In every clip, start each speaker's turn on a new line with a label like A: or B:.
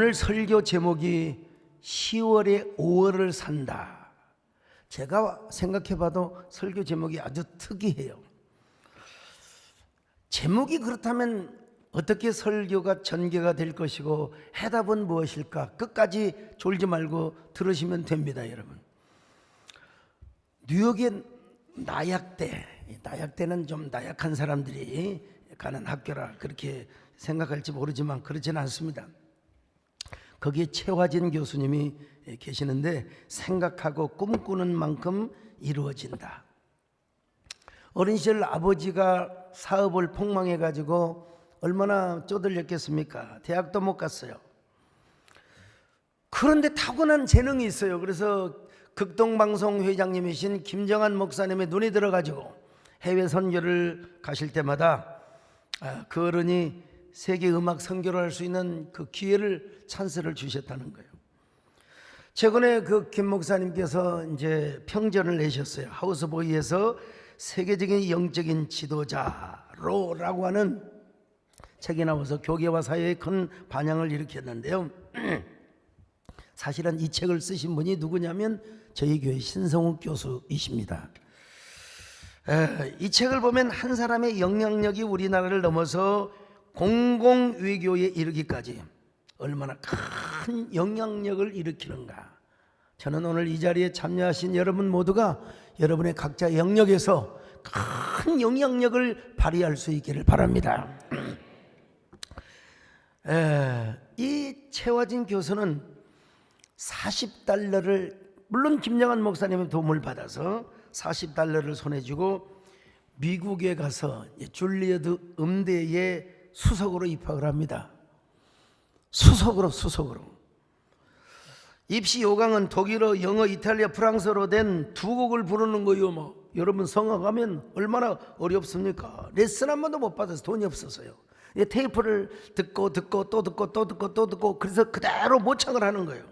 A: 오늘 설교 제목이 10월에 5월을 산다. 제가 생각해봐도 설교 제목이 아주 특이해요. 제목이 그렇다면 어떻게 설교가 전개가 될 것이고 해답은 무엇일까? 끝까지 졸지 말고 들으시면 됩니다, 여러분. 뉴욕의 나약대는 좀 나약한 사람들이 가는 학교라 그렇게 생각할지 모르지만 그렇지는 않습니다. 거기에 최화진 교수님이 계시는데 생각하고 꿈꾸는 만큼 이루어진다. 어린 시절 아버지가 사업을 폭망해 가지고 얼마나 쪼들렸겠습니까? 대학도 못 갔어요. 그런데 타고난 재능이 있어요. 그래서 극동방송 회장님이신 김정한 목사님의 눈이 들어가지고 해외 선교를 가실 때마다 그 어른이 세계 음악 선교를 할 수 있는 그 기회를 찬스를 주셨다는 거예요. 최근에 그 김 목사님께서 이제 평전을 내셨어요. 하우스보이에서 세계적인 영적인 지도자로라고 하는 책이 나와서 교계와 사회에 큰 반향을 일으켰는데요. 사실은 이 책을 쓰신 분이 누구냐면 저희 교회 신성욱 교수이십니다. 이 책을 보면 한 사람의 영향력이 우리나라를 넘어서 공공외교에 이르기까지 얼마나 큰 영향력을 일으키는가. 저는 오늘 이 자리에 참여하신 여러분 모두가 여러분의 각자 영역에서 큰 영향력을 발휘할 수 있기를 바랍니다. 이 최화진 교수는 40달러를 물론 김정한 목사님의 도움을 받아서 40달러를 손에 쥐고 미국에 가서 줄리어드 음대에 수석으로 입학을 합니다. 수석으로 입시 요강은 독일어, 영어, 이탈리아, 프랑스어로 된 두 곡을 부르는 거요. 여러분 성악 가면 얼마나 어렵습니까? 레슨 한 번도 못 받아서 돈이 없어서요. 테이프를 듣고 또 듣고 그래서 그대로 모창을 하는 거예요.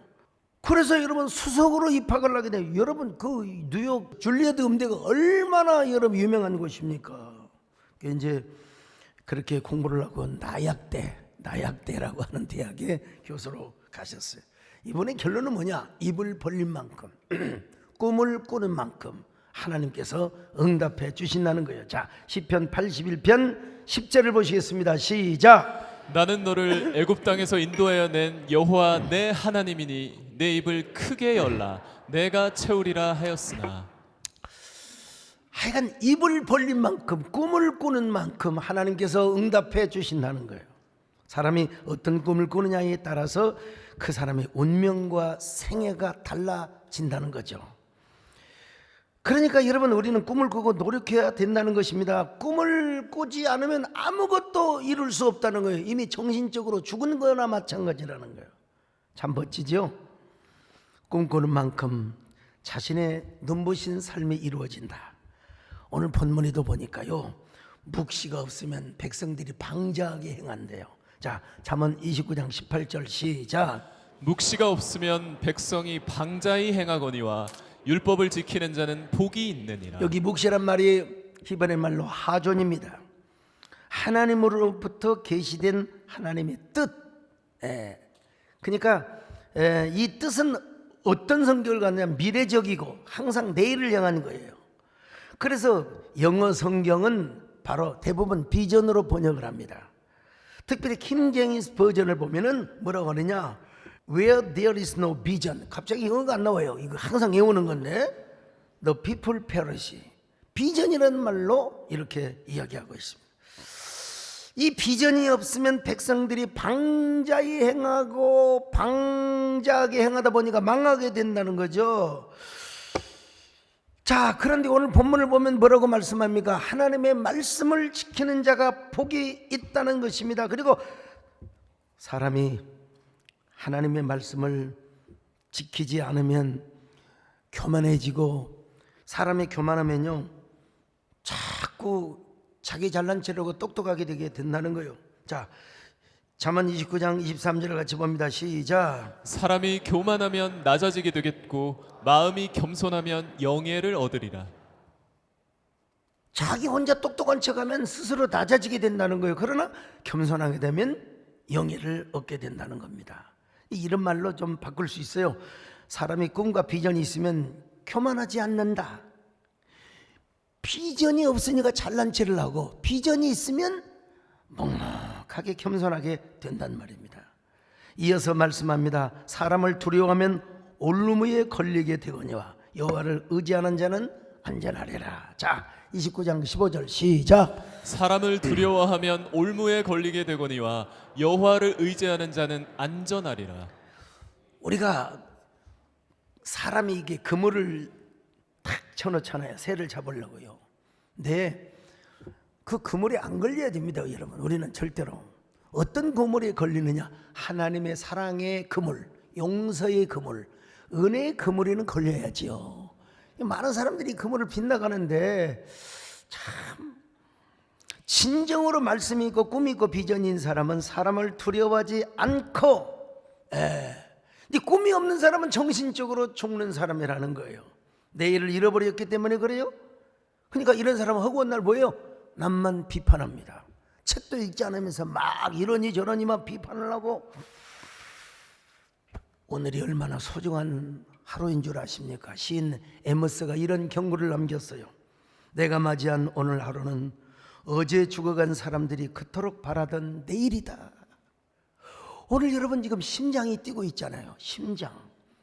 A: 그래서 여러분 수석으로 입학을 하게 돼요. 여러분 그 뉴욕 줄리어드 음대가 얼마나 여러분 유명한 곳입니까? 이제 그렇게 공부를 하고 나약대라고 하는 대학에 교수로 가셨어요. 이번에 결론은 뭐냐? 입을 벌린 만큼 꿈을 꾸는 만큼 하나님께서 응답해 주신다는 거예요. 자, 시편 81편 10절을 보시겠습니다. 시작.
B: 나는 너를 애굽 땅에서 인도하여 낸 여호와 내 하나님이니 내 입을 크게 열라 내가 채우리라 하였으나.
A: 하여간 입을 벌린 만큼 꿈을 꾸는 만큼 하나님께서 응답해 주신다는 거예요. 사람이 어떤 꿈을 꾸느냐에 따라서 그 사람의 운명과 생애가 달라진다는 거죠. 그러니까 여러분 우리는 꿈을 꾸고 노력해야 된다는 것입니다. 꿈을 꾸지 않으면 아무것도 이룰 수 없다는 거예요. 이미 정신적으로 죽은 거나 마찬가지라는 거예요. 참 멋지죠? 꿈꾸는 만큼 자신의 눈부신 삶이 이루어진다. 오늘 본문에도 보니까요, 묵시가 없으면 백성들이 방자하게 행한대요. 자, 잠언 29장 18절 시작.
B: 묵시가 없으면 백성이 방자히 행하거니와 율법을 지키는 자는 복이 있느니라.
A: 여기 묵시란 말이 히브리 말로 하존입니다. 하나님으로부터 계시된 하나님의 뜻. 그러니까 이 뜻은 어떤 성격을 갖냐면 미래적이고 항상 내일을 향한 거예요. 그래서 영어 성경은 바로 대부분 비전으로 번역을 합니다. 특별히 킹 제임스 버전을 보면은 뭐라고 하느냐? Where there is no vision. 갑자기 영어가 안 나와요. 이거 항상 외우는 건데 The people perish. 비전이라는 말로 이렇게 이야기하고 있습니다. 이 비전이 없으면 백성들이 방자히 행하고 방자하게 행하다 보니까 망하게 된다는 거죠. 자, 그런데 오늘 본문을 보면 뭐라고 말씀합니까? 하나님의 말씀을 지키는 자가 복이 있다는 것입니다. 그리고 사람이 하나님의 말씀을 지키지 않으면 교만해지고, 사람이 교만하면요 자꾸 자기 잘난 체라고 똑똑하게 되게 된다는 거예요. 자, 잠언 29장 23절을 같이 봅니다. 시작.
B: 사람이 교만하면 낮아지게 되겠고 마음이 겸손하면 영예를 얻으리라.
A: 자기 혼자 똑똑한 척하면 스스로 낮아지게 된다는 거예요. 그러나 겸손하게 되면 영예를 얻게 된다는 겁니다. 이런 말로 좀 바꿀 수 있어요. 사람이 꿈과 비전이 있으면 교만하지 않는다. 비전이 없으니까 잘난 체를 하고 비전이 있으면 묵묵하게 겸손하게 된단 말입니다. 이어서 말씀합니다. 사람을 두려워하면 올무에 걸리게 되거니와 여호와를 의지하는 자는 안전하리라. 자, 29장 15절 시작.
B: 사람을 두려워하면 올무에 걸리게 되거니와 여호와를 의지하는 자는 안전하리라.
A: 우리가 사람이 이게 그물을 탁 쳐놓잖아요. 새를 잡으려고요. 근데 그 그물에 안 걸려야 됩니다, 여러분. 우리는 절대로. 어떤 그물에 걸리느냐? 하나님의 사랑의 그물, 용서의 그물, 은혜의 그물에는 걸려야지요. 많은 사람들이 그물을 빗나가는데 참 진정으로 말씀이 있고 꿈이 있고 비전이 있는 사람은 사람을 두려워하지 않고, 근데 꿈이 없는 사람은 정신적으로 죽는 사람이라는 거예요. 내일을 잃어버렸기 때문에 그래요. 그러니까 이런 사람은 허구한 날 뭐예요? 남만 비판합니다. 책도 읽지 않으면서 막 이러니 저러니만 비판을 하고. 오늘이 얼마나 소중한 하루인 줄 아십니까? 시인 에머스가 이런 경고를 남겼어요. 내가 맞이한 오늘 하루는 어제 죽어간 사람들이 그토록 바라던 내일이다. 오늘 여러분 지금 심장이 뛰고 있잖아요.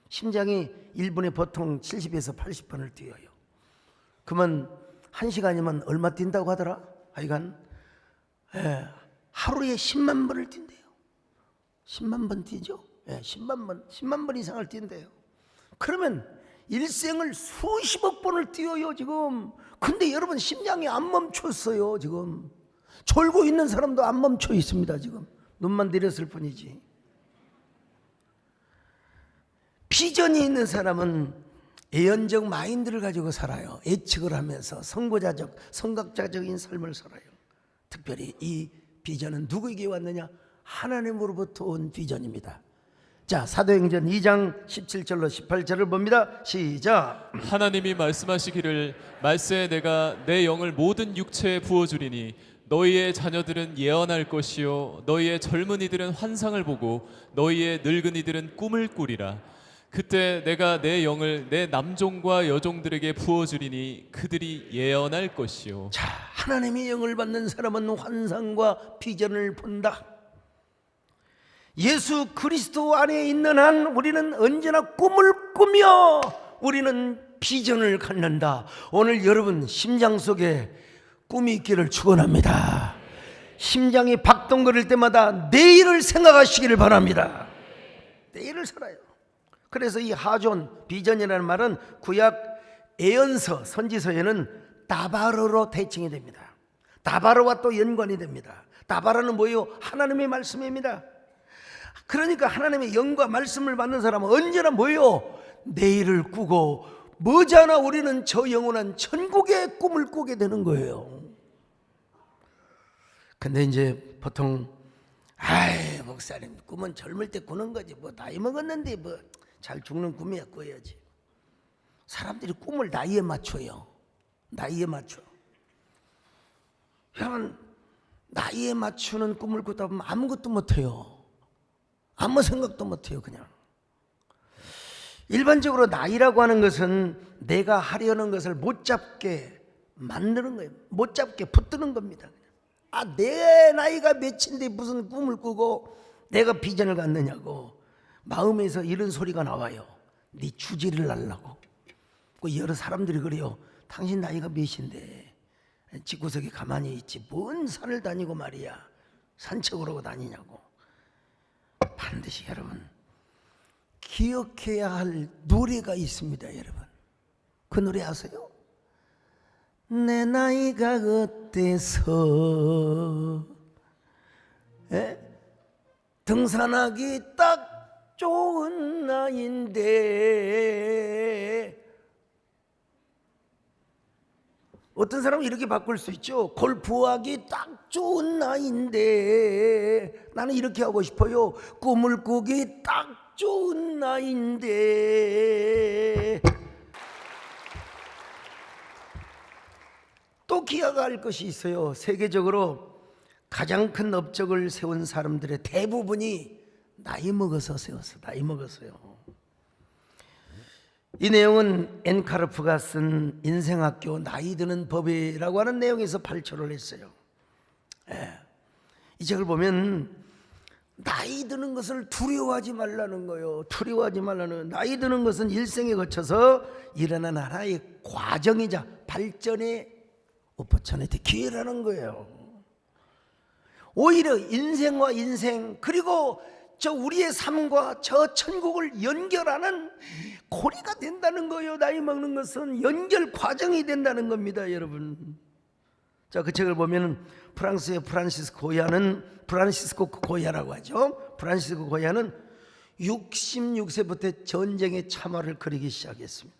A: 심장이 1분에 보통 70에서 80번을 뛰어요. 그러면 1시간이면 얼마 뛴다고 하더라? 하여간 하루에 10만 번을 뛴대요. 10만 번 뛰죠? 10만 번 이상을 뛴대요. 그러면 일생을 수십억 번을 뛰어요 지금. 근데 여러분 심장이 안 멈췄어요 지금. 졸고 있는 사람도 안 멈춰 있습니다 지금. 눈만 내렸을 뿐이지. 비전이 있는 사람은 예언적 마인드를 가지고 살아요. 예측을 하면서 선고자적, 선각자적인 삶을 살아요. 특별히 이 비전은 누구에게 왔느냐? 하나님으로부터 온 비전입니다. 자, 사도행전 2장 17절로 18절을 봅니다. 시작.
B: 하나님이 말씀하시기를 말세에 내가 내 영을 모든 육체에 부어주리니 너희의 자녀들은 예언할 것이요 너희의 젊은이들은 환상을 보고 너희의 늙은이들은 꿈을 꾸리라. 그때 내가 내 영을 내 남종과 여종들에게 부어주리니 그들이 예언할 것이요.
A: 자, 하나님의 영을 받는 사람은 환상과 비전을 본다. 예수 그리스도 안에 있는 한 우리는 언제나 꿈을 꾸며 우리는 비전을 갖는다. 오늘 여러분 심장 속에 꿈이 있기를 축원합니다. 심장이 박동거릴 때마다 내일을 생각하시기를 바랍니다. 내일을 살아요. 그래서 이 하존 비전이라는 말은 구약 예언서 선지서에는 다바르로 대칭이 됩니다. 다바르와 또 연관이 됩니다. 다바르는 뭐예요? 하나님의 말씀입니다. 그러니까 하나님의 영과 말씀을 받는 사람은 언제나 뭐예요? 내일을 꾸고 머지않아 우리는 저 영원한 천국의 꿈을 꾸게 되는 거예요. 근데 이제 보통 아이 목사님 꿈은 젊을 때 꾸는 거지 뭐 나이 먹었는데 뭐 잘 죽는 꿈이야 꿔야지. 사람들이 꿈을 나이에 맞춰요. 나이에 맞춰. 여러분 나이에 맞추는 꿈을 꾸다 보면 아무것도 못해요. 아무 생각도 못해요. 그냥 일반적으로 나이라고 하는 것은 내가 하려는 것을 못 잡게 만드는 거예요. 못 잡게 붙드는 겁니다. 아, 내 나이가 몇인데 무슨 꿈을 꾸고 내가 비전을 갖느냐고. 마음에서 이런 소리가 나와요. 네 주지를 날라고. 그 여러 사람들이 그래요. 당신 나이가 몇인데 집구석에 가만히 있지 뭔 산을 다니고 말이야 산책을 하고 다니냐고. 반드시 여러분 기억해야 할 노래가 있습니다. 여러분 그 노래 아세요? 내 나이가 어때서 등산하기 딱 좋은 나이인데. 어떤 사람은 이렇게 바꿀 수 있죠. 골프하기 딱 좋은 나이인데 나는 이렇게 하고 싶어요. 꿈을 꾸기 딱 좋은 나이인데. 또 기억할 것이 있어요. 세계적으로 가장 큰 업적을 세운 사람들의 대부분이 나이 먹어서 세웠어. 나이 먹었어요. 이 내용은 엔카르프가 쓴 인생학교 나이 드는 법이라고 하는 내용에서 발표를 했어요. 이 책을 보면 나이 드는 것을 두려워하지 말라는 거예요. 두려워하지 말라는. 나이 드는 것은 일생에 거쳐서 일어난 하나의 과정이자 발전의 오퍼처니티, 기회라는 거예요. 오히려 인생과 인생, 그리고 저 우리의 삶과 저 천국을 연결하는 고리가 된다는 거예요. 나이 먹는 것은 연결 과정이 된다는 겁니다, 여러분. 자, 그 책을 보면 프랑스의 프란시스코 고야라고 하죠. 프란시스코 고야는 66세부터 전쟁의 참화를 그리기 시작했습니다.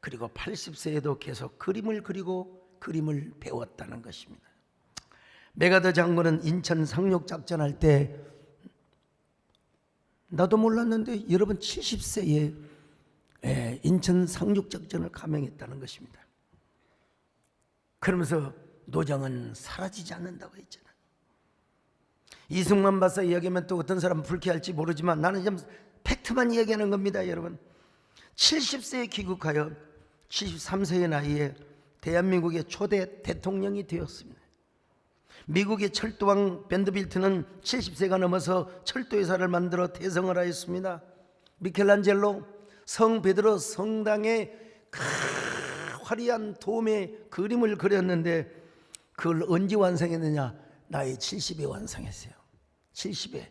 A: 그리고 80세에도 계속 그림을 그리고 그림을 배웠다는 것입니다. 메가더 장군은 인천 상륙작전 할 때, 나도 몰랐는데 여러분 70세에 인천 상륙작전을 감행했다는 것입니다. 그러면서 노정은 사라지지 않는다고 했잖아요. 이승만 박사 이야기하면 또 어떤 사람은 불쾌할지 모르지만 나는 좀 팩트만 이야기하는 겁니다, 여러분. 70세에 귀국하여 73세의 나이에 대한민국의 초대 대통령이 되었습니다. 미국의 철도왕 벤더빌트는 70세가 넘어서 철도회사를 만들어 대성을 하였습니다. 미켈란젤로 성 베드로 성당에 화려한 돔의 그림을 그렸는데 그걸 언제 완성했느냐? 나이 70에 완성했어요. 70에.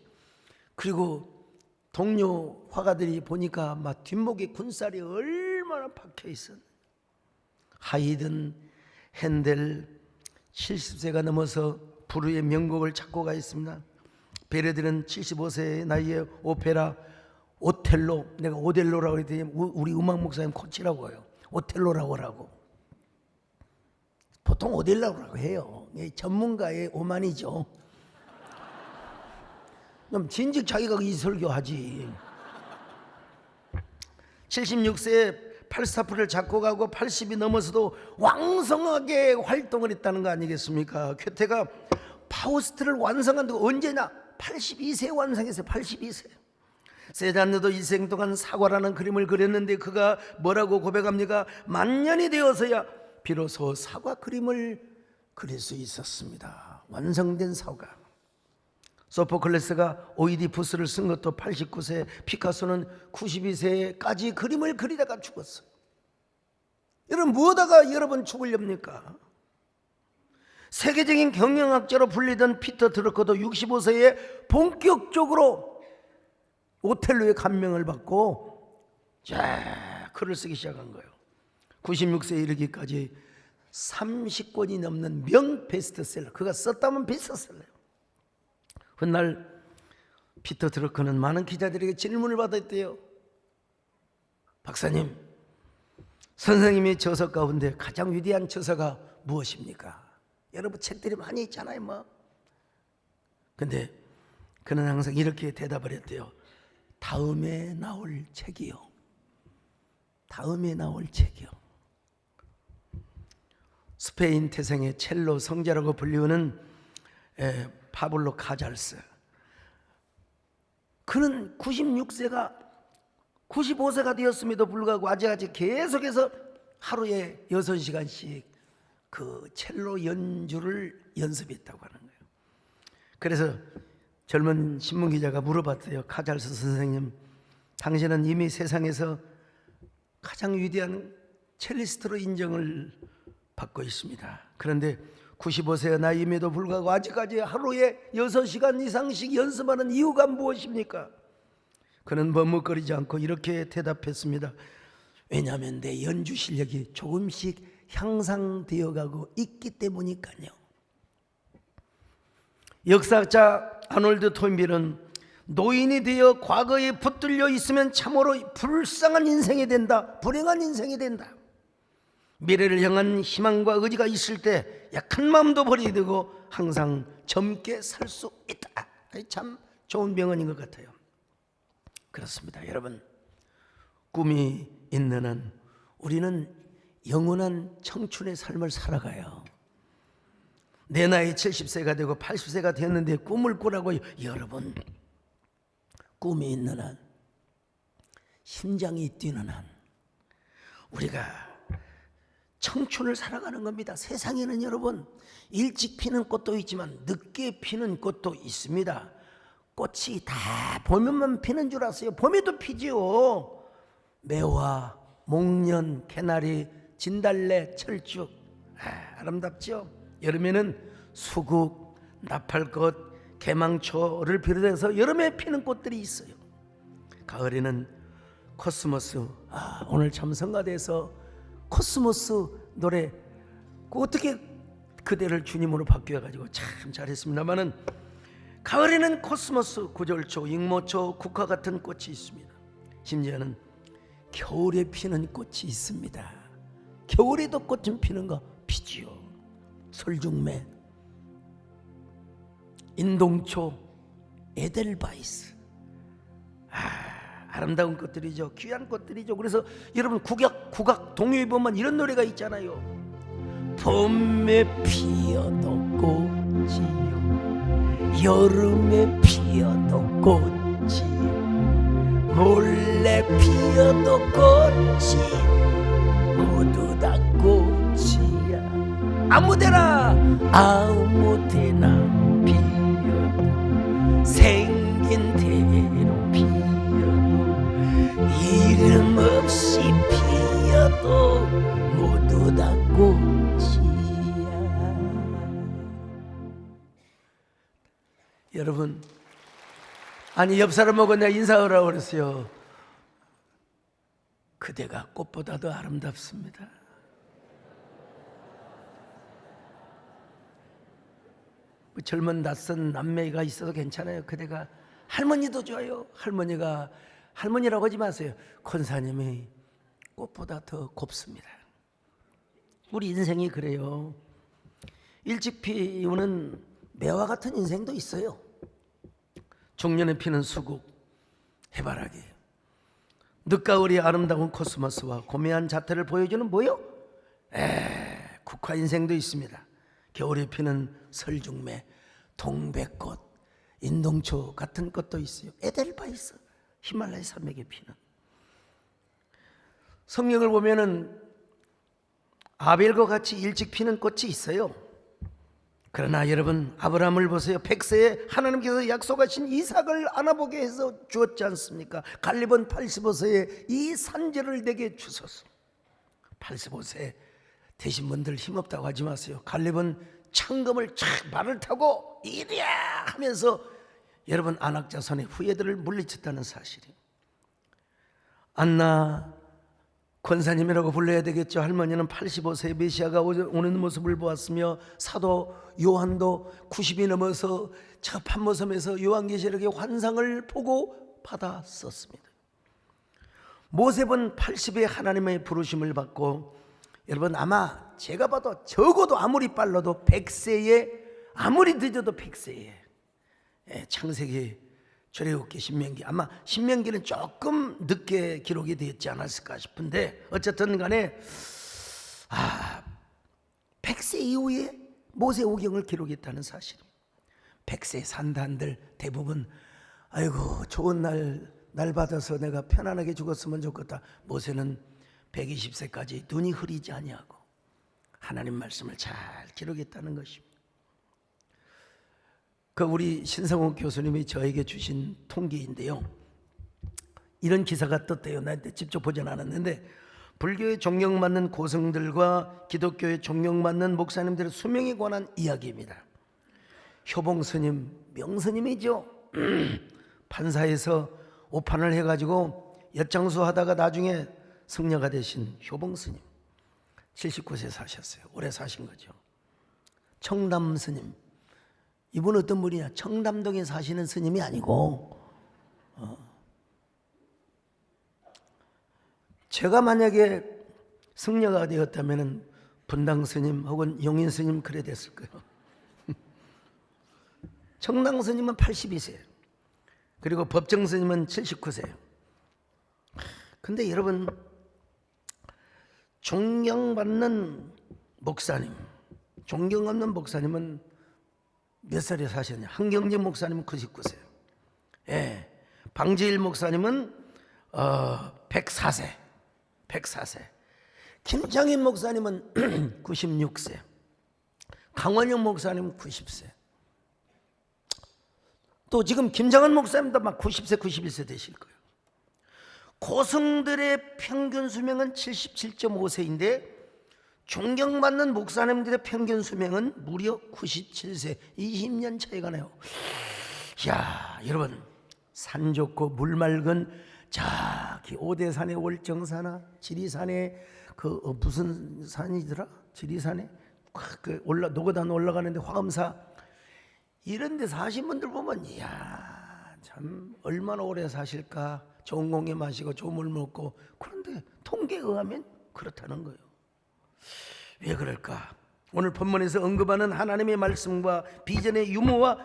A: 그리고 동료 화가들이 보니까 막 뒷목에 군살이 얼마나 박혀 있었는지. 하이든, 핸델 70세가 넘어서 불후의 명곡을 작곡하였습니다. 베르디는 75세의 나이에 오페라 오텔로, 내가 오델로라고 했더니 우리 음악 목사님 코치라고 해요. 오텔로라고 하라고. 보통 오델로라고 해요. 전문가의 오만이죠. 그럼 진즉 자기가 이 설교하지. 76세에 팔스타프를 작곡하고 80이 넘어서도 왕성하게 활동을 했다는 거 아니겠습니까? 쾌테가 파우스트를 완성한다고 언제냐? 82세에 완성했어요. 82세. 세잔느도 일생 동안 사과라는 그림을 그렸는데 그가 뭐라고 고백합니까? 만년이 되어서야 비로소 사과 그림을 그릴 수 있었습니다. 완성된 사과. 소포클레스가 오이디푸스를 쓴 것도 89세, 피카소는 92세까지 그림을 그리다가 죽었어요. 여러분, 뭐하다가 여러분 죽으렵니까? 세계적인 경영학자로 불리던 피터 드러커도 65세에 본격적으로 오텔로의 감명을 받고 글을 쓰기 시작한 거예요. 96세에 이르기까지 30권이 넘는 명 베스트셀러, 그가 썼다면 베스트셀러예요. 그날 피터 드러커는 많은 기자들에게 질문을 받았대요. 박사님, 선생님의 저서 가운데 가장 위대한 저서가 무엇입니까? 여러분 책들이 많이 있잖아요, 뭐. 근데 그는 항상 이렇게 대답을 했대요. 다음에 나올 책이요. 다음에 나올 책이요. 스페인 태생의 첼로 성자라고 불리우는 파블로 카잘스. 그는 95세가 되었음에도 불구하고 아직까지 계속해서 하루에 6시간씩 그 첼로 연주를 연습했다고 하는 거예요. 그래서 젊은 신문기자가 물어봤어요. 카잘스 선생님, 당신은 이미 세상에서 가장 위대한 첼리스트로 인정을 받고 있습니다. 그런데 95세의 나이임에도 불구하고 아직까지 하루에 6시간 이상씩 연습하는 이유가 무엇입니까? 그는 머뭇거리지 않고 이렇게 대답했습니다. 왜냐하면 내 연주 실력이 조금씩 향상되어 가고 있기 때문이니까요. 역사학자 아놀드 토인빌은 노인이 되어 과거에 붙들려 있으면 참으로 불쌍한 인생이 된다, 불행한 인생이 된다. 미래를 향한 희망과 의지가 있을 때 약한 마음도 버리게 되고 항상 젊게 살 수 있다. 참 좋은 명언인 것 같아요. 그렇습니다, 여러분. 꿈이 있는 한 우리는 영원한 청춘의 삶을 살아가요. 내 나이 70세가 되고 80세가 됐는데 꿈을 꾸라고요. 여러분, 꿈이 있는 한, 심장이 뛰는 한 우리가 청춘을 살아가는 겁니다. 세상에는 여러분 일찍 피는 꽃도 있지만 늦게 피는 꽃도 있습니다. 꽃이 다 봄에만 피는 줄 아세요? 봄에도 피지요. 매화, 목련, 개나리, 진달래, 철쭉, 아름답죠? 여름에는 수국, 나팔꽃, 개망초를 비롯해서 여름에 피는 꽃들이 있어요. 가을에는 코스모스. 오늘 참 성가대에서 코스모스 노래 어떻게 그대를 주님으로 바뀌어가지고 참 잘했습니다만은, 가을에는 코스모스, 구절초, 잉모초, 국화 같은 꽃이 있습니다. 심지어는 겨울에 피는 꽃이 있습니다. 겨울에도 꽃 좀 피는 거 피지요. 솔중매, 인동초, 에델바이스. 아름다운 꽃들이죠. 귀한 꽃들이죠. 그래서 여러분 국악 동요에 보면 이런 노래가 있잖아요. 봄에 피어도 꽃이요, 여름에 피어도 꽃이요, 몰래 피어도 꽃이 모두 다 꽃이야. 아무데나 피어도 생긴 대로 피어도 이름 없이 피어도 모두 다 꽃이야. 여러분, 아니 옆 사람하고 내가 인사하라고 그랬어요. 그대가 꽃보다도 아름답습니다. 뭐 젊은 낯선 남매가 있어도 괜찮아요. 그대가, 할머니도 좋아요. 할머니라고 하지 마세요. 권사님이 꽃보다 더 곱습니다. 우리 인생이 그래요. 일찍 피우는 매화 같은 인생도 있어요. 중년에 피는 수국, 해바라기, 늦가을이 아름다운 코스모스와 고매한 자태를 보여주는 뭐요? 국화 인생도 있습니다. 겨울에 피는 설중매, 동백꽃, 인동초 같은 꽃도 있어요. 에델바이스, 히말라야 산맥에 피는. 성경을 보면은 아벨과 같이 일찍 피는 꽃이 있어요. 그러나 여러분, 아브라함을 보세요. 100세에 하나님께서 약속하신 이삭을 안아보게 해서 주었지 않습니까? 갈렙은 85세에 이 산지를 내게 주소서. 85세 되신 분들 힘없다고 하지 마세요. 갈렙은 창검을 말을 타고 이리야 하면서 여러분 안악자손의 후예들을 물리쳤다는 사실이에요. 안나 권사님이라고 불러야 되겠죠. 할머니는 85세에 메시아가 오는 모습을 보았으며, 사도 요한도 90이 넘어서 저 판모섬에서 요한계시록의 환상을 보고 받았었습니다. 모세는 80에 하나님의 부르심을 받고, 여러분 아마 제가 봐도 적어도 아무리 빨라도 100세에, 아무리 늦어도 100세에 창세기, 출애굽기, 신명기, 아마 신명기는 조금 늦게 기록이 되었지 않았을까 싶은데, 어쨌든 간에 100세 이후에 모세오경을 기록했다는 사실입니다. 100세 산다 한들 대부분 아이고 좋은 날 받아서 내가 편안하게 죽었으면 좋겠다. 모세는 120세까지 눈이 흐리지 아니하고 하나님 말씀을 잘 기록했다는 것입니다. 그 우리 신성욱 교수님이 저에게 주신 통계인데요, 이런 기사가 떴대요. 나 직접 보진 않았는데, 불교에 존경받는 고승들과 기독교에 존경받는 목사님들의 수명에 관한 이야기입니다. 효봉 스님, 명스님이죠. 판사에서 오판을 해가지고 엿장수 하다가 나중에 승려가 되신 효봉 스님, 79세 사셨어요. 오래 사신 거죠. 청담 스님, 이분 어떤 분이냐? 청담동에 사시는 스님이 아니고, 제가 만약에 승려가 되었다면 분당 스님 혹은 용인 스님 그래 됐을 거예요. 청당 스님은 82세, 그리고 법정 스님은 79세. 근데 여러분, 존경받는 목사님, 존경 없는 목사님은 몇 살에 사셨냐? 한경재 목사님은 99세. 방재일 목사님은 104세. 김장인 목사님은 96세. 강원영 목사님은 90세. 또 지금 김장한 목사님도 막 90세, 91세 되실 거예요. 고승들의 평균 수명은 77.5세인데 존경받는 목사님들의 평균 수명은 무려 97세. 20년 차이가 나요. 이야, 여러분, 산 좋고 물 맑은 저기 오대산의 월정사나 지리산에 무슨 산이더라? 지리산에 노고단 올라가는데 화엄사 이런 데 사신 분들 보면 이야, 참 얼마나 오래 사실까. 좋은 공기 마시고 좋은 물 먹고. 그런데 통계에 의하면 그렇다는 거예요. 왜 그럴까? 오늘 본문에서 언급하는 하나님의 말씀과 비전의 유무와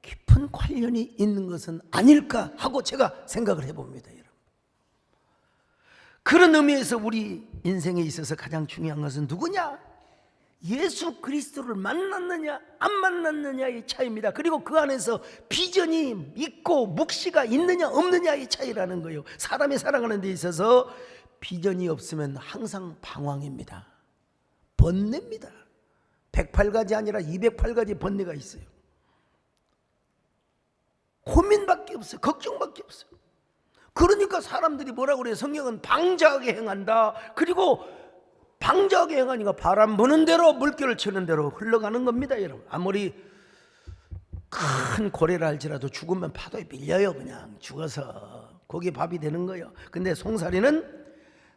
A: 깊은 관련이 있는 것은 아닐까 하고 제가 생각을 해봅니다, 여러분. 그런 의미에서 우리 인생에 있어서 가장 중요한 것은 누구냐? 예수 그리스도를 만났느냐 안 만났느냐의 차이입니다. 그리고 그 안에서 비전이 있고 묵시가 있느냐 없느냐의 차이라는 거예요. 사람이 살아가는 데 있어서 비전이 없으면 항상 방황입니다. 번뇌입니다. 108가지 아니라 208가지 번뇌가 있어요. 고민밖에 없어요. 걱정밖에 없어요. 그러니까 사람들이 뭐라고 그래요? 성경은 방자하게 행한다. 그리고 방자하게 행하니까 바람 부는 대로 물결을 치는 대로 흘러가는 겁니다, 여러분. 아무리 큰 고래라 할지라도 죽으면 파도에 밀려요. 그냥 죽어서 고기 밥이 되는 거예요. 근데 송사리는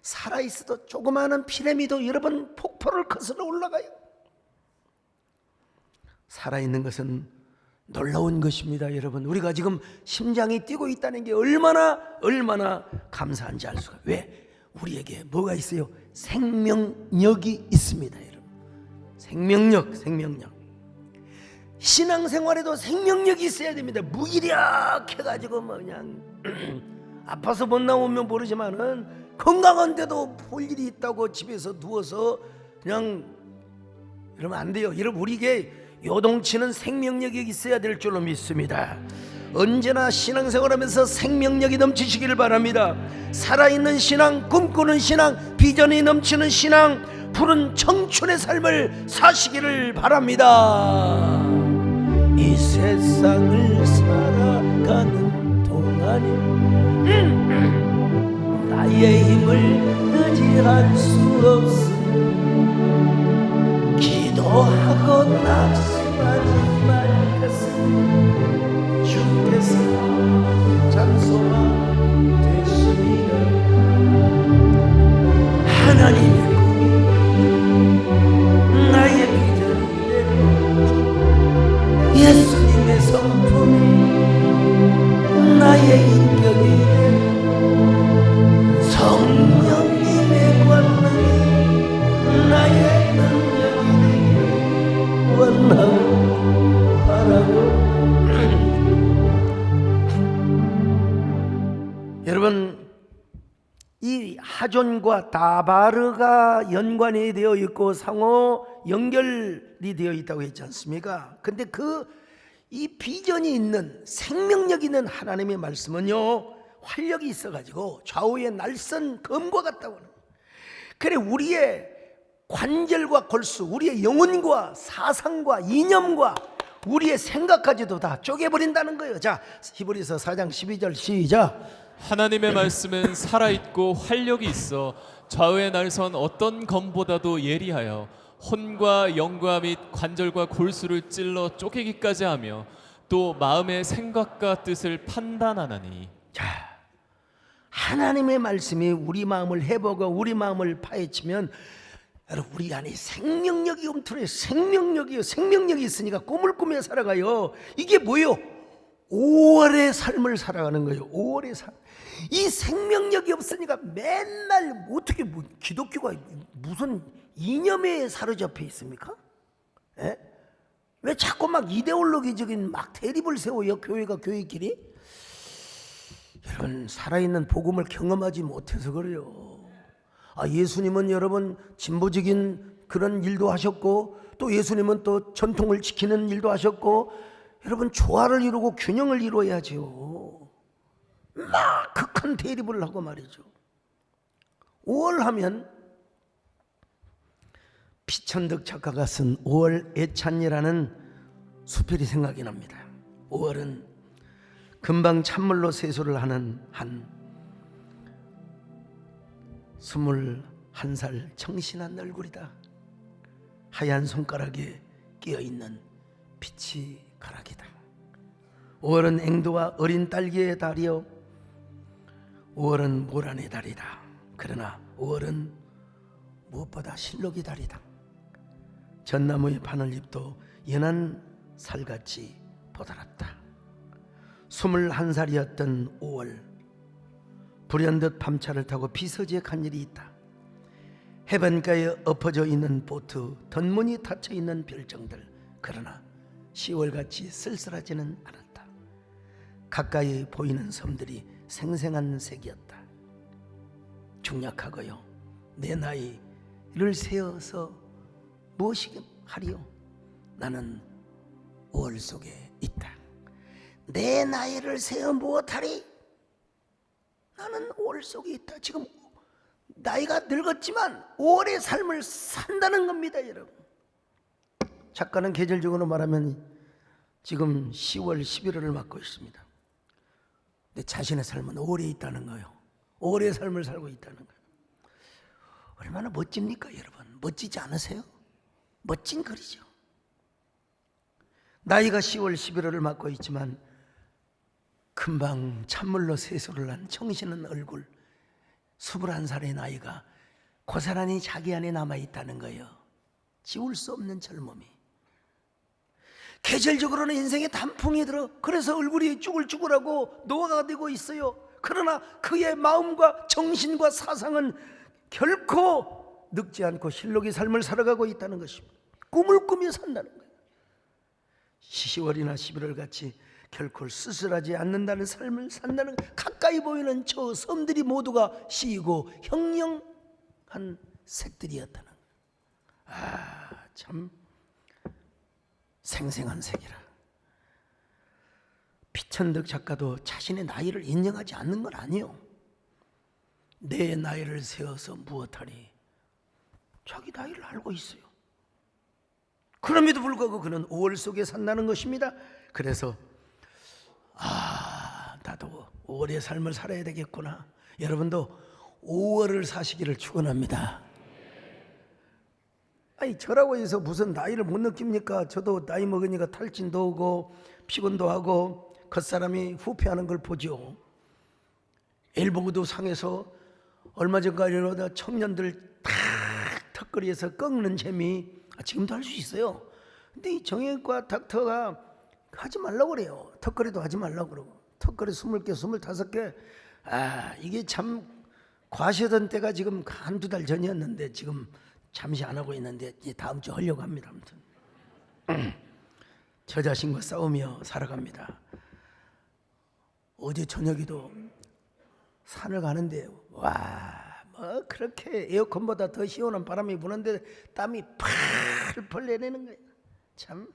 A: 살아있어도 조그마한 피라미도 여러분 폭포를 거슬러 올라가요. 살아있는 것은 놀라운 것입니다, 여러분. 우리가 지금 심장이 뛰고 있다는 게 얼마나 감사한지 알 수가. 왜? 우리에게 뭐가 있어요? 생명력이 있습니다, 여러분. 생명력. 신앙생활에도 생명력이 있어야 됩니다. 무기력해가지고 뭐 그냥 아파서 못 나오면 모르지만은 건강한데도 볼 일이 있다고 집에서 누워서 그냥 이러면 안 돼요. 여러분, 우리에게 요동치는 생명력이 있어야 될 줄로 믿습니다. 언제나 신앙생활하면서 생명력이 넘치시기를 바랍니다. 살아있는 신앙, 꿈꾸는 신앙, 비전이 넘치는 신앙, 푸른 청춘의 삶을 사시기를 바랍니다. 이 세상을 살아가는 동안에 나의 힘을 의지할 수 없으니 기도하고 낙심하지 말 것은 주께서 찬송하 되시리라. 하나님의 꿈이 나의 비전이 되고 예수님의 성품이 나의 인격이 되고 성령님의 권능이 나의 능력이 되길 원하고 바라고. 여러분, 이 하존과 다바르가 연관이 되어 있고 상호 연결이 되어 있다고 했지 않습니까? 근데 이 비전이 있는 생명력 있는 하나님의 말씀은요, 활력이 있어가지고 좌우의 날선 검과 같다고 하는 거예요. 그래, 우리의 관절과 골수, 우리의 영혼과 사상과 이념과 우리의 생각까지도 다 쪼개버린다는 거예요. 자, 히브리서 4장 12절 시작.
B: 하나님의 말씀은 살아있고 활력이 있어 좌우의 날선 어떤 검보다도 예리하여 혼과 영과 및 관절과 골수를 찔러 쪼개기까지 하며 또 마음의 생각과 뜻을 판단하나니.
A: 자, 하나님의 말씀이 우리 마음을 해보고 우리 마음을 파헤치면 여러분, 우리 안에 생명력이 움트러요. 생명력이 있으니까 꿈을 꾸며 살아가요. 이게 뭐예요? 5월의 삶을 살아가는 거예요. 5월의 삶. 이 생명력이 없으니까 맨날 어떻게 기독교가 무슨 이념에 사로잡혀 있습니까? 에? 왜 자꾸 막 이데올로기적인 막 대립을 세워요, 교회가 교회끼리? 여러분, 살아있는 복음을 경험하지 못해서 그래요. 예수님은 여러분 진보적인 그런 일도 하셨고, 또 예수님은 또 전통을 지키는 일도 하셨고, 여러분 조화를 이루고 균형을 이루어야죠. 막 극한 대립을 하고 말이죠. 5월 하면 피천득 작가가 쓴 5월 애찬이라는 수필이 생각이 납니다. 5월은 금방 찬물로 세수를 하는 한 21살 청신한 얼굴이다. 하얀 손가락에 끼어있는 빛이 가락이다. 5월은 앵도와 어린 딸기의 달이요, 5월은 모란의 달이다. 그러나 5월은 무엇보다 실록의 달이다. 전나무의 바늘잎도 연한 살같이 보드랍다. 21살이었던 5월, 불현듯 밤차를 타고 비서지에 간 일이 있다. 해변가에 엎어져 있는 보트, 덧문이 닫혀 있는 별정들. 그러나 10월같이 쓸쓸하지는 않았다. 가까이 보이는 섬들이 생생한 색이었다. 중약하고요, 내 나이를 세어서 무엇이 하리요? 나는 5월 속에 있다. 내 나이를 세어 무엇하리? 나는 5월 속에 있다. 지금 나이가 늙었지만 5월의 삶을 산다는 겁니다, 여러분. 작가는 계절적으로 말하면 지금 10월, 11월을 맞고 있습니다. 내 자신의 삶은 5월에 있다는 거예요. 5월의 삶을 살고 있다는 거예요. 얼마나 멋집니까, 여러분? 멋지지 않으세요? 멋진 글이죠. 나이가 10월, 11월을 맞고 있지만 금방 찬물로 세수를 한 청신한 얼굴, 21살의 나이가 고스란히 자기 안에 남아있다는 거예요. 지울 수 없는 젊음이. 계절적으로는 인생에 단풍이 들어, 그래서 얼굴이 쭈글쭈글하고 노화가 되고 있어요. 그러나 그의 마음과 정신과 사상은 결코 늙지 않고 실록의 삶을 살아가고 있다는 것입니다. 꿈을 꾸며 산다는 거예요. 10월이나 11월 같이 결코 쓸쓸하지 않는다는 삶을 산다는 거예요. 가까이 보이는 저 섬들이 모두가 시이고 형령한 색들이었다는 거예요. 참 생생한 색이라. 피천득 작가도 자신의 나이를 인정하지 않는 건 아니에요. 내 나이를 세어서 무엇하리? 자기 나이를 알고 있어요. 그럼에도 불구하고 그는 5월 속에 산다는 것입니다. 그래서 나도 5월의 삶을 살아야 되겠구나. 여러분도 5월을 사시기를 축원합니다. 아니, 저라고 해서 무슨 나이를 못 느낍니까? 저도 나이 먹으니까 탈진도 오고 피곤도 하고 겉사람이 후패하는 걸 보죠. 엘보그도 상에서 얼마 전까지는 청년들 탁 턱걸이에서 꺾는 재미 지금도 할 수 있어요. 근데 이 정형외과 닥터가 하지 말라고 그래요. 턱걸이도 하지 말라고 그러고. 턱걸이 20개, 25개. 이게 참 과시하던 때가 지금 한두 달 전이었는데 지금 잠시 안 하고 있는데 이제 다음 주 하려고 합니다. 아무튼 저 자신과 싸우며 살아갑니다. 어제 저녁에도 산을 가는데 뭐 그렇게 에어컨보다 더 시원한 바람이 부는데 땀이 펄펄 내리는 거예요. 참,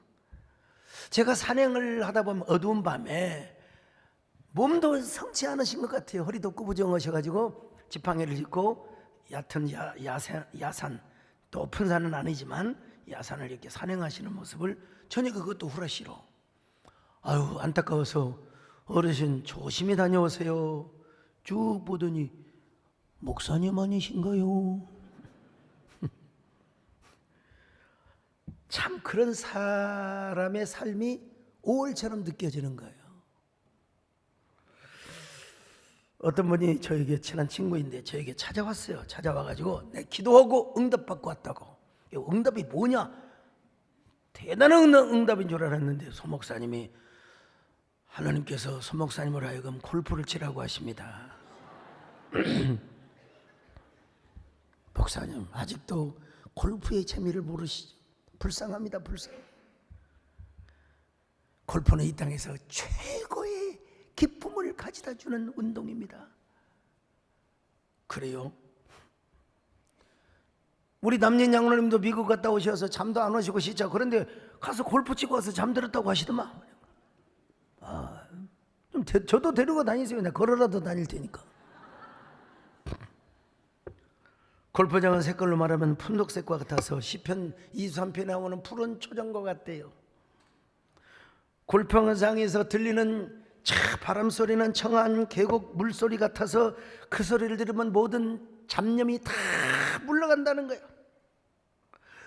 A: 제가 산행을 하다 보면 어두운 밤에 몸도 성치 않으신 것 같아요. 허리도 구부정하셔가지고 지팡이를 짚고 얕은 야산, 높은 산은 아니지만 야산을 이렇게 산행하시는 모습을 저녁에 그것도 후라시로. 아유, 안타까워서 어르신 조심히 다녀오세요. 쭉 보더니 목사님 아니신가요? 참 그런 사람의 삶이 5월처럼 느껴지는 거예요. 어떤 분이 저에게 친한 친구인데 저에게 찾아왔어요. 찾아와가지고 내 기도하고 응답받고 왔다고. 응답이 뭐냐? 대단한 응답인 줄 알았는데 소 목사님이 하나님께서 소 목사님을 하여금 골프를 치라고 하십니다. 목사님 아직도 골프의 재미를 모르시죠? 불쌍합니다. 불쌍. 골프는 이 땅에서 최고의 기쁨을 가져다 주는 운동입니다. 그래요? 우리 남녀 양로님도 미국 갔다 오셔서 잠도 안 오시고 진짜 그런데 가서 골프 치고 와서 잠들었다고 하시더만. 좀 그럼 저도 데리고 다니세요. 내가 걸어라도 다닐 테니까. 골프장은 색깔로 말하면 푼독색과 같아서 시편 23편에 나오는 푸른 초장과 같대요. 골프장에서 들리는 바람 소리는 청아한 계곡 물소리 같아서 그 소리를 들으면 모든 잡념이 다 물러간다는 거예요.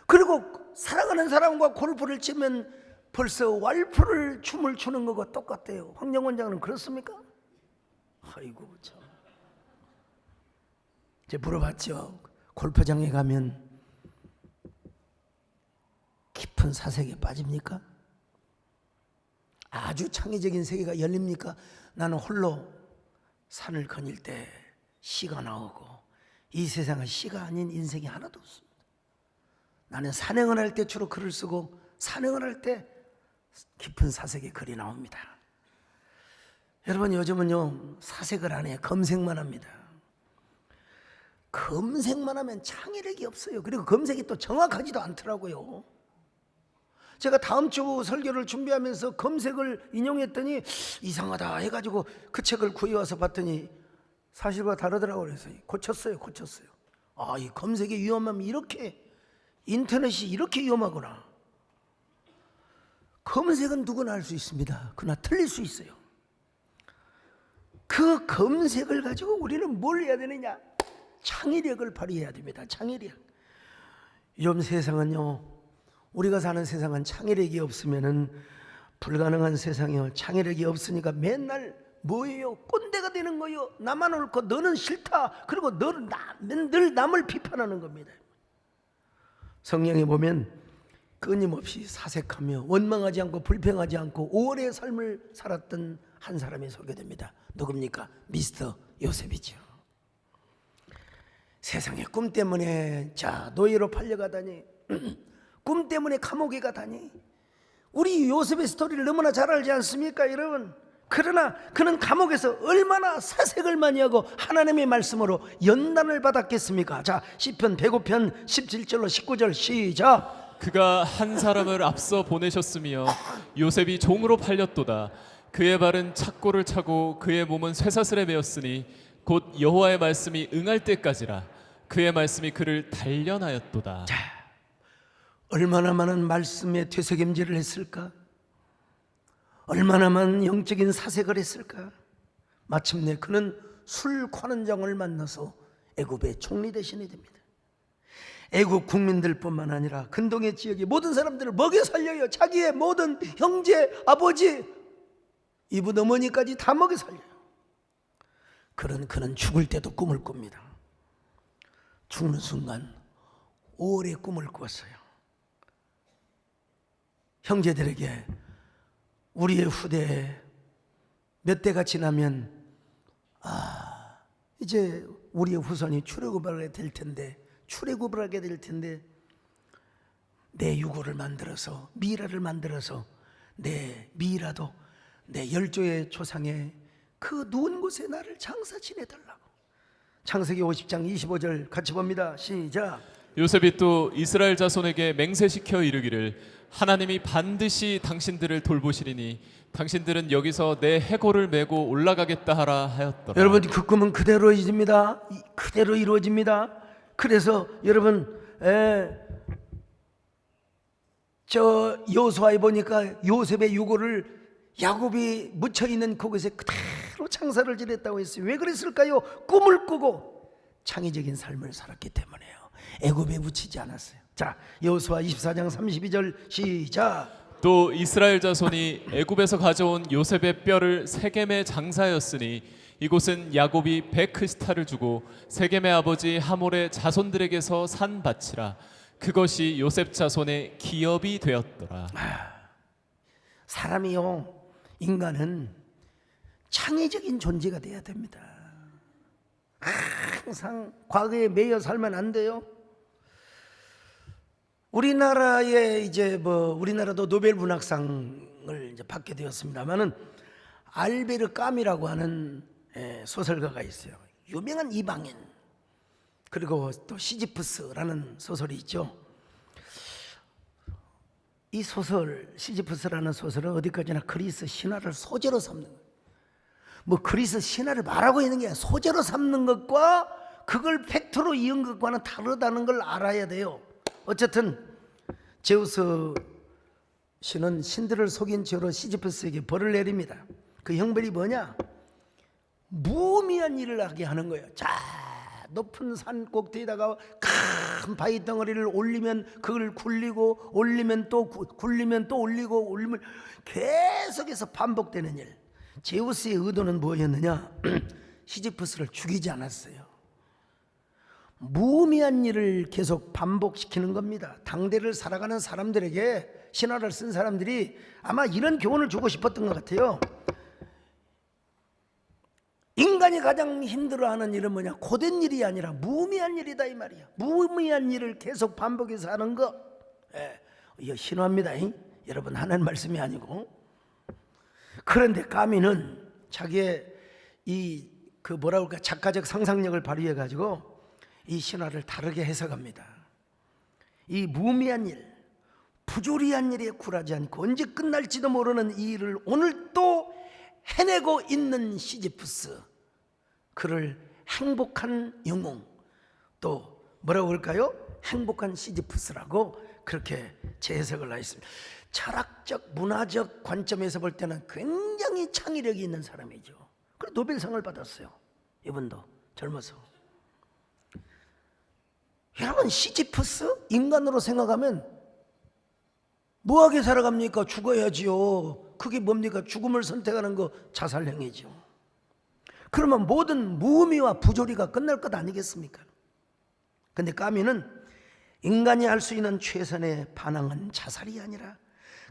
A: 그리고 사랑하는 사람과 골프를 치면 벌써 왈프를 춤을 추는 것과 똑같대요. 황정원장은 그렇습니까? 아이고 참. 이제 물어봤죠. 골프장에 가면 깊은 사색에 빠집니까? 아주 창의적인 세계가 열립니까? 나는 홀로 산을 거닐 때 시가 나오고 이 세상은 시가 아닌 인생이 하나도 없습니다. 나는 산행을 할 때 주로 글을 쓰고 산행을 할 때 깊은 사색에 글이 나옵니다. 여러분 요즘은요 사색을 안 해요. 검색만 합니다. 검색만 하면 창의력이 없어요. 그리고 검색이 또 정확하지도 않더라고요. 제가 다음 주 설교를 준비하면서 검색을 인용했더니 이상하다 해가지고 그 책을 구해와서 봤더니 사실과 다르더라고요. 그래서 고쳤어요. 아, 이 검색의 위험함이 이렇게, 인터넷이 이렇게 위험하구나. 검색은 누구나 할 수 있습니다. 그러나 틀릴 수 있어요. 그 검색을 가지고 우리는 뭘 해야 되느냐? 창의력을 발휘해야 됩니다. 창의력. 요즘 세상은요, 우리가 사는 세상은 창의력이 없으면은 불가능한 세상이요. 창의력이 없으니까 맨날 뭐예요? 꼰대가 되는 거요. 나만 옳고 너는 싫다. 그리고 늘 남을 비판하는 겁니다. 성경에 보면 끊임없이 사색하며 원망하지 않고 불평하지 않고 오래 삶을 살았던 한 사람이 소개됩니다. 누굽니까? 미스터 요셉이죠. 세상에 꿈 때문에 노예로 팔려가다니 꿈 때문에 감옥에 가다니 우리 요셉의 스토리를 너무나 잘 알지 않습니까 여러분? 그러나 그는 감옥에서 얼마나 사색을 많이 하고 하나님의 말씀으로 연단을 받았겠습니까? 자, 시편 105편 17절로 19절 시작.
B: 그가 한 사람을 앞서 보내셨으며 요셉이 종으로 팔렸도다. 그의 발은 착고를 차고 그의 몸은 쇠사슬에 매었으니 곧 여호와의 말씀이 응할 때까지라. 그의 말씀이 그를 단련하였도다.
A: 자, 얼마나 많은 말씀에 되새김질을 했을까? 얼마나 많은 영적인 사색을 했을까? 마침내 그는 술관원장을 만나서 애굽의 총리 대신이 됩니다. 애굽 국민들뿐만 아니라 근동의 지역의 모든 사람들을 먹여 살려요. 자기의 모든 형제, 아버지, 이분 어머니까지 다 먹여 살려요. 그는 죽을 때도 꿈을 꿉니다. 죽는 순간 오래 꿈을 꿨어요. 형제들에게 우리의 후대에 몇 대가 지나면 이제 우리의 후손이 출애굽을 하게 될 텐데 내 유고를 만들어서 미라를 만들어서 내 미라도 내 열조의 조상의 그 누운 곳에 나를 장사 지내달라고. 창세기 50장 25절 같이 봅니다. 시작.
B: 요셉이 또 이스라엘 자손에게 맹세시켜 이르기를 하나님이 반드시 당신들을 돌보시리니 당신들은 여기서 내 해골을 메고 올라가겠다 하라 하였더라.
A: 여러분 그 꿈은 그대로 이루어집니다. 그대로 이루어집니다. 그래서 여러분 저 여호수아에 보니까 요셉의 유고를 야곱이 묻혀있는 그곳에 그대로 창사를 지냈다고 했어요. 왜 그랬을까요? 꿈을 꾸고 창의적인 삶을 살았기 때문에요. 애굽에 묻히지 않았어요. 자, 여호수아 24장 32절 시작.
B: 또 이스라엘 자손이 애굽에서 가져온 요셉의 뼈를 세겜에 장사하였으니 이곳은 야곱이 베크스타를 주고 세겜의 아버지 하몰의 자손들에게서 산 밭이라. 그것이 요셉 자손의 기업이 되었더라.
A: 사람이요, 인간은 창의적인 존재가 돼야 됩니다. 항상 과거에 매여 살면 안 돼요. 우리나라에 우리나라도 노벨 문학상을 이제 받게 되었습니다만은 알베르 까미라고 하는 소설가가 있어요. 유명한 이방인. 그리고 또 시지프스라는 소설이 있죠. 이 소설 시지프스라는 소설은 어디까지나 그리스 신화를 소재로 삼는 거예요. 뭐 그리스 신화를 말하고 있는 게 소재로 삼는 것과 그걸 팩트로 이은 것과는 다르다는 걸 알아야 돼요. 어쨌든 제우스 신은 신들을 속인 죄로 시지프스에게 벌을 내립니다. 그 형벌이 뭐냐? 무의미한 일을 하게 하는 거예요. 자, 높은 산 꼭대기에다가 큰 바위 덩어리를 올리면 그걸 굴리고, 올리면 또 굴리면 또 올리고, 올리면 계속해서 반복되는 일. 제우스의 의도는 뭐였느냐? 시지프스를 죽이지 않았어요. 무의미한 일을 계속 반복시키는 겁니다. 당대를 살아가는 사람들에게, 신화를 쓴 사람들이 아마 이런 교훈을 주고 싶었던 것 같아요. 인간이 가장 힘들어하는 일은 뭐냐? 고된 일이 아니라 무의미한 일이다 이 말이야. 무의미한 일을 계속 반복해서 하는 거. 이거 신화입니다. 여러분, 하나님 말씀이 아니고. 그런데 까미는 자기의 작가적 상상력을 발휘해 가지고 이 신화를 다르게 해석합니다. 이 무의미한 일, 부조리한 일에 굴하지 않고 언제 끝날지도 모르는 이 일을 오늘 또 해내고 있는 시지프스, 그를 행복한 영웅, 또 뭐라고 할까요? 행복한 시지프스라고 그렇게 재해석을 하였습니다. 철학적, 문화적 관점에서 볼 때는 굉장히 창의력이 있는 사람이죠. 그리고 노벨상을 받았어요. 이분도 젊어서. 여러분, 시지프스 인간으로 생각하면 뭐하게 살아갑니까? 죽어야지요. 그게 뭡니까? 죽음을 선택하는 거 자살행위죠. 그러면 모든 무의미와 부조리가 끝날 것 아니겠습니까? 근데 까미는 인간이 할 수 있는 최선의 반항은 자살이 아니라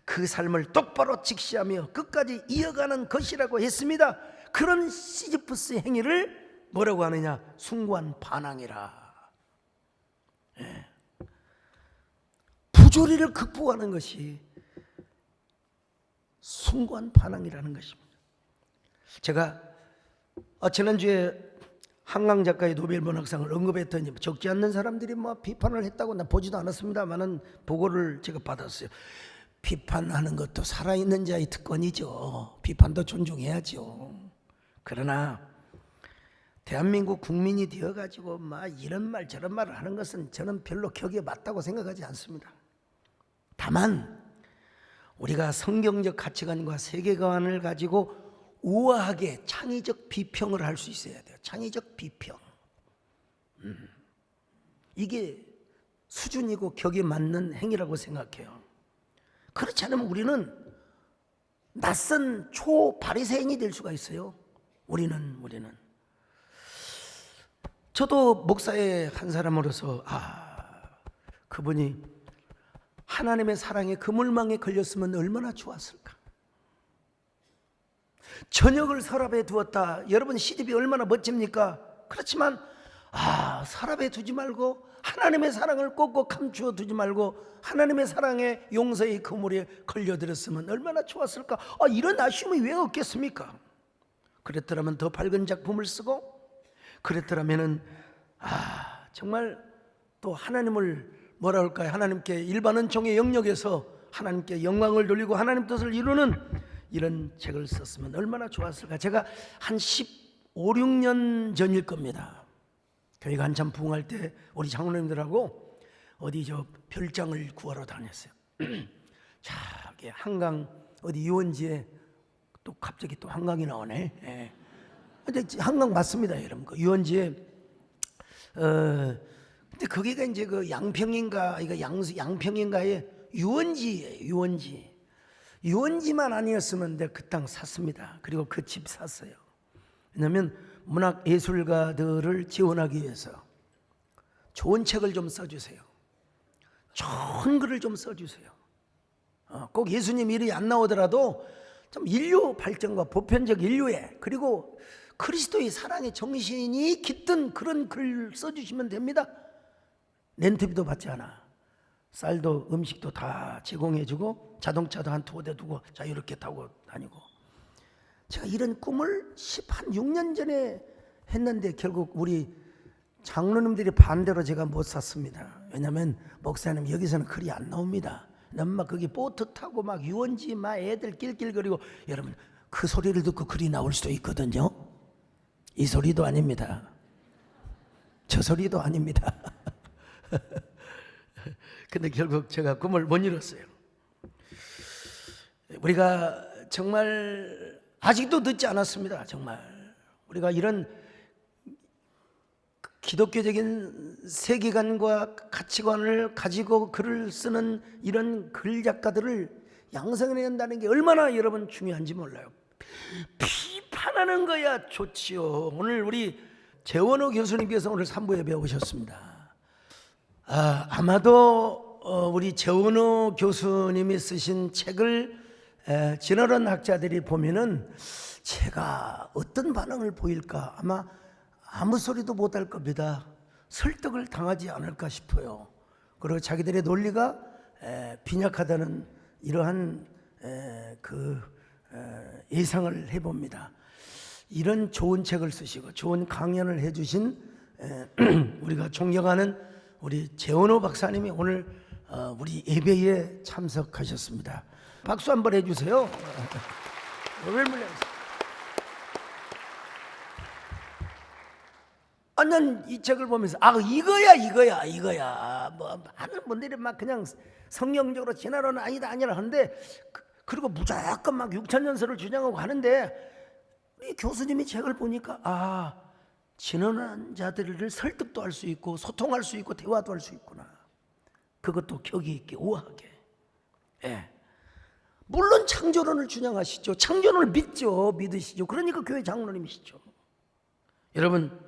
A: 그 삶을 똑바로 직시하며 끝까지 이어가는 것이라고 했습니다. 그런 시지프스의 행위를 뭐라고 하느냐? 숭고한 반항이라. 부조리를 극복하는 것이 숭고한 반항이라는 것입니다. 제가 지난주에 한강 작가의 노벨 문학상을 언급했더니 적지 않는 사람들이 비판을 했다고. 나 보지도 않았습니다만은 보고를 제가 받았어요. 비판하는 것도 살아있는 자의 특권이죠. 비판도 존중해야죠. 그러나 대한민국 국민이 되어가지고 이런 말 저런 말을 하는 것은 저는 별로 격에 맞다고 생각하지 않습니다. 다만 우리가 성경적 가치관과 세계관을 가지고 우아하게 창의적 비평을 할 수 있어야 돼요. 창의적 비평. 이게 수준이고 격에 맞는 행위라고 생각해요. 그렇지 않으면 우리는 낯선 초바리새인이 될 수가 있어요. 우리는 저도 목사의 한 사람으로서 그분이 하나님의 사랑에 그물망에 걸렸으면 얼마나 좋았을까. 저녁을 서랍에 두었다. 여러분, 시집이 얼마나 멋집니까? 그렇지만 서랍에 두지 말고 하나님의 사랑을 꼭꼭 감추어 두지 말고 하나님의 사랑의 용서의 그물에 걸려들었으면 얼마나 좋았을까. 이런 아쉬움이 왜 없겠습니까? 그랬더라면 더 밝은 작품을 쓰고, 그랬더라면은 정말 또 하나님을 뭐라 할까요? 하나님께 일반 은총의 영역에서 하나님께 영광을 돌리고 하나님 뜻을 이루는 이런 책을 썼으면 얼마나 좋았을까. 제가 한 15, 16년 전일 겁니다. 교회가 한참 부흥할 때 우리 장로님들하고 어디 별장을 구하러 다녔어요. 저기 한강 어디 유원지에 또 갑자기 또 한강이 나오네. 근데 한강 맞습니다, 여러분. 그 유원지에 근데 거기가 이제 그 양평인가 이거 양평인가의 유원지예요. 유원지만 아니었으면 내가 그 땅 샀습니다. 그리고 그 집 샀어요. 왜냐하면 문학 예술가들을 지원하기 위해서 좋은 책을 좀 써주세요. 좋은 글을 좀 써주세요. 꼭 예수님 일이 안 나오더라도 좀 인류 발전과 보편적 인류에, 그리고 그리스도의 사랑의 정신이 깃든 그런 글 써주시면 됩니다. 렌트비도 받지 않아. 쌀도 음식도 다 제공해주고 자동차도 한 2대 두고 자유롭게 타고 다니고. 제가 이런 꿈을 16년 전에 했는데 결국 우리 장로님들이 반대로 제가 못 샀습니다. 왜냐하면 목사님 여기서는 글이 안 나옵니다. 막 거기 보트 타고 막 유원지 막 애들 낄낄거리고. 여러분, 그 소리를 듣고 글이 나올 수도 있거든요. 이 소리도 아닙니다. 저 소리도 아닙니다. 근데 결국 제가 꿈을 못 이뤘어요. 우리가 정말 아직도 늦지 않았습니다. 정말 우리가 이런 기독교적인 세계관과 가치관을 가지고 글을 쓰는 이런 글 작가들을 양성해야 한다는 게 얼마나 여러분 중요한지 몰라요. 비판하는 거야 좋지요. 오늘 우리 재원호 교수님께서 오늘 3부에 배우셨습니다. 아마도 우리 재원호 교수님이 쓰신 책을 지나간 학자들이 보면은 제가 어떤 반응을 보일까, 아마 아무 소리도 못할 겁니다. 설득을 당하지 않을까 싶어요. 그리고 자기들의 논리가 빈약하다는 이러한 예상을 해봅니다. 이런 좋은 책을 쓰시고 좋은 강연을 해주신 우리가 존경하는 우리 재원호 박사님이 오늘 우리 예배에 참석하셨습니다. 박수 한번 해주세요. 난 이 책을 보면서 이거야 뭐 많은 분들이 막 그냥 성경적으로 진화론은 아니다 하는데 그리고 무조건 막 6,000년설을 주장하고 하는데 우리 교수님이 책을 보니까 진화론 자들을 설득도 할 수 있고 소통할 수 있고 대화도 할 수 있구나. 그것도 격이 있게 우아하게. 물론 창조론을 주장하시죠. 창조론을 믿으시죠. 그러니까 교회 장로님이시죠. 여러분,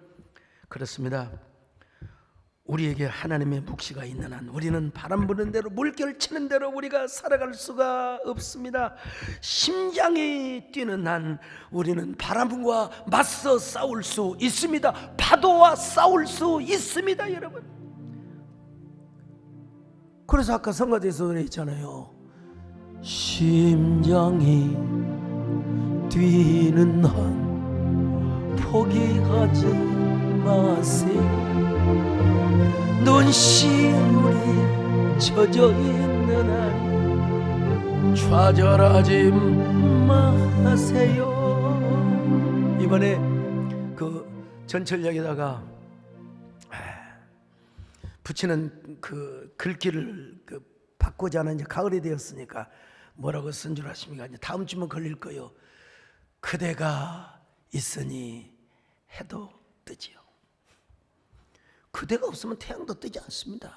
A: 그렇습니다. 우리에게 하나님의 묵시가 있는 한 우리는 바람 부는 대로 물결 치는 대로 우리가 살아갈 수가 없습니다. 심장이 뛰는 한 우리는 바람과 맞서 싸울 수 있습니다. 파도와 싸울 수 있습니다, 여러분. 그래서 아까 성가대에서 그랬잖아요. 심장이 뛰는 한 포기하지 마세요. 눈시울이 젖어 있는 한 좌절하지 마세요. 이번에 그 전철역에다가 붙이는 그 글귀를 바꾸지 않은 이제 가을이 되었으니까 뭐라고 쓴 줄 아십니까? 이제 다음 주면 걸릴 거요. 그대가 있으니 해도 뜨지요. 그대가 없으면 태양도 뜨지 않습니다.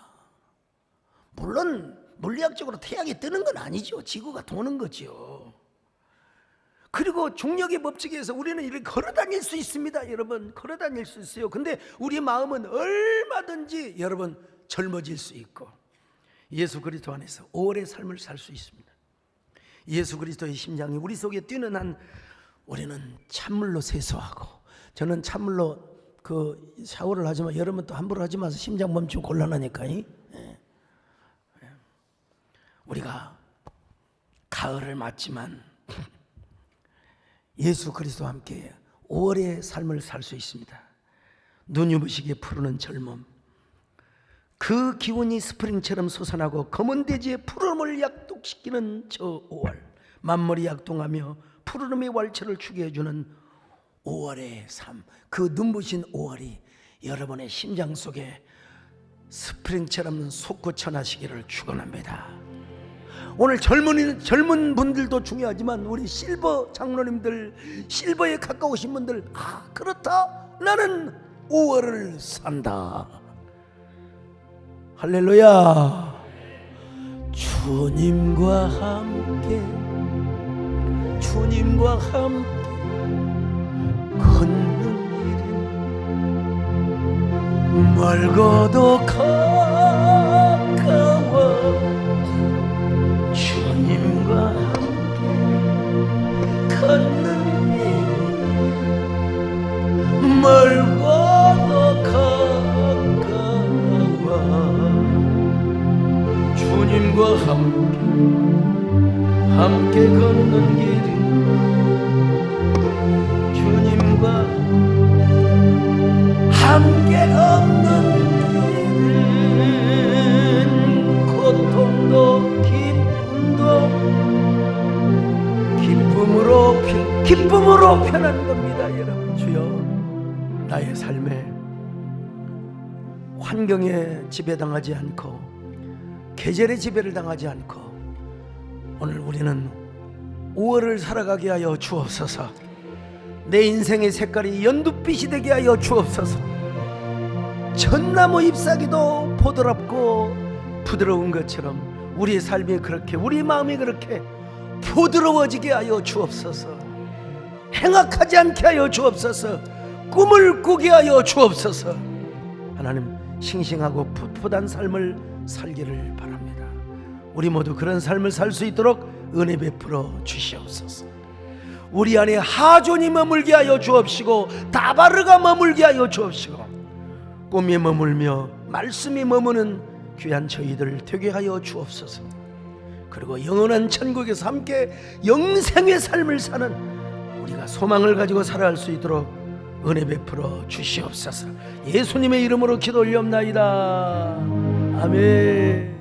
A: 물론 물리학적으로 태양이 뜨는 건 아니죠. 지구가 도는 거죠. 그리고 중력의 법칙에 의해서 우리는 이렇게 걸어다닐 수 있습니다. 여러분, 걸어다닐 수 있어요. 근데 우리 마음은 얼마든지 여러분 젊어질 수 있고 예수 그리스도 안에서 오래 삶을 살 수 있습니다. 예수 그리스도의 심장이 우리 속에 뛰는 한 우리는 찬물로 세수하고, 저는 찬물로 그 샤워를 하지만 여러분 또 함부로 하지 마세요. 심장 멈추고 곤란하니까. 우리가 가을을 맞지만 예수 그리스도와 함께 오래 삶을 살 수 있습니다. 눈유부시게 푸르는 젊음, 그 기운이 스프링처럼 솟아나고 검은 대지의 푸름을 약독시키는 저 5월, 만물이 약동하며 푸르름의 wal철을 추게 해주는 5월의 삶, 그 눈부신 5월이 여러분의 심장 속에 스프링처럼 솟구쳐나시기를 축원합니다. 오늘 젊은 분들도 중요하지만 우리 실버 장로님들, 실버에 가까우신 분들, 그렇다, 나는 5월을 산다. 할렐루야. 주님과 함께 걷는 길은 멀고도 가까워. 주님과 함께 걷는 길은 멀고도 가까워. 주님과 함께 걷는 길은 주님과 함께 걷는 길을 믿음으로 변한 겁니다. 여러분, 주여 나의 삶에 환경에 지배당하지 않고 계절의 지배를 당하지 않고 오늘 우리는 5월을 살아가게 하여 주옵소서. 내 인생의 색깔이 연두빛이 되게 하여 주옵소서. 전나무 잎사귀도 보드랍고 부드러운 것처럼 우리의 삶이 그렇게, 우리 마음이 그렇게 부드러워지게 하여 주옵소서. 행악하지 않게 하여 주옵소서. 꿈을 꾸게 하여 주옵소서. 하나님, 싱싱하고 풋풋한 삶을 살기를 바랍니다. 우리 모두 그런 삶을 살 수 있도록 은혜 베풀어 주시옵소서. 우리 안에 하존이 머물게 하여 주옵시고 다바르가 머물게 하여 주옵시고 꿈이 머물며 말씀이 머무는 귀한 저희들 되게 하여 주옵소서. 그리고 영원한 천국에서 함께 영생의 삶을 사는 우리가 소망을 가지고 살아갈 수 있도록 은혜 베풀어 주시옵소서. 예수님의 이름으로 기도 올리옵나이다. 아멘.